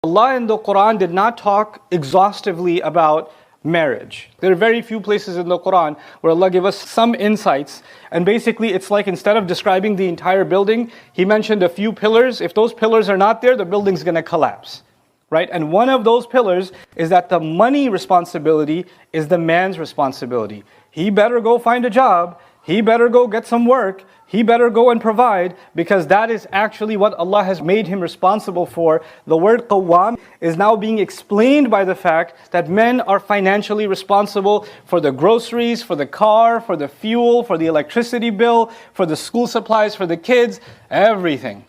Allah in the Quran did not talk exhaustively about marriage. There are very few places in the Quran where Allah gave us some insights, and basically it's like instead of describing the entire building, He mentioned a few pillars. If those pillars are not there, the building's going to collapse. Right? And one of those pillars is that the money responsibility is the man's responsibility. He better go find a job. He better go get some work. He better go and provide, because that is actually what Allah has made him responsible for. The word qawwam is now being explained by the fact that men are financially responsible for the groceries, for the car, for the fuel, for the electricity bill, for the school supplies for the kids, everything.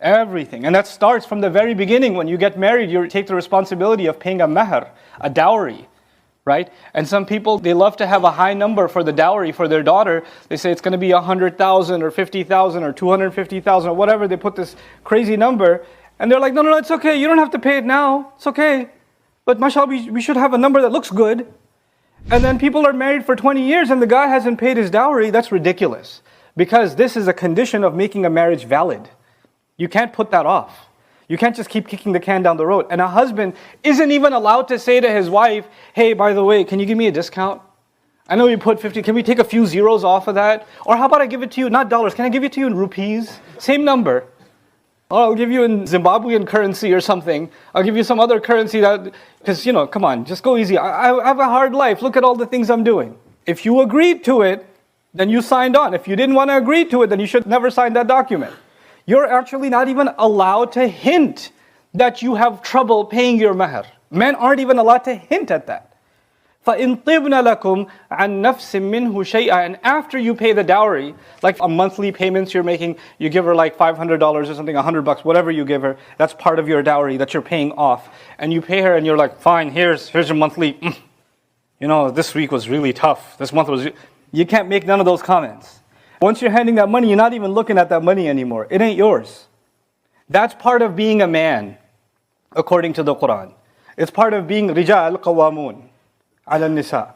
Everything. And that starts from the very beginning. When you get married, you take the responsibility of paying a mahr, a dowry. Right? And some people, they love to have a high number for the dowry for their daughter. They say it's going to be 100,000 or 50,000 or 250,000 or whatever. They put this crazy number. And they're like, no, it's okay. You don't have to pay it now. It's okay. But mashallah, we should have a number that looks good. And then people are married for 20 years and the guy hasn't paid his dowry. That's ridiculous. Because this is a condition of making a marriage valid. You can't put that off. You can't just keep kicking the can down the road. And a husband isn't even allowed to say to his wife, hey, by the way, can you give me a discount? I know you put 50, can we take a few zeros off of that? Or how about I give it to you, not dollars, can I give it to you in rupees? Same number. Or I'll give you in Zimbabwean currency or something. I'll give you some other currency that, because, come on, just go easy. I have a hard life. Look at all the things I'm doing. If you agreed to it, then you signed on. If you didn't want to agree to it, then you should never sign that document. You're actually not even allowed to hint that you have trouble paying your mahr. Men aren't even allowed to hint at that. فَإِن طِبْنَ لَكُمْ عَن نَفْسٍ مِّنْهُ شَيْئًا. And after you pay the dowry, like a monthly payments you're making, you give her like $500 or something, $100, whatever you give her, that's part of your dowry that you're paying off. And you pay her and you're like, fine, here's your monthly. This week was really tough. This month was... You can't make none of those comments. Once you're handing that money, you're not even looking at that money anymore. It ain't yours. That's part of being a man, according to the Quran. It's part of being rijal qawamun ala nisa.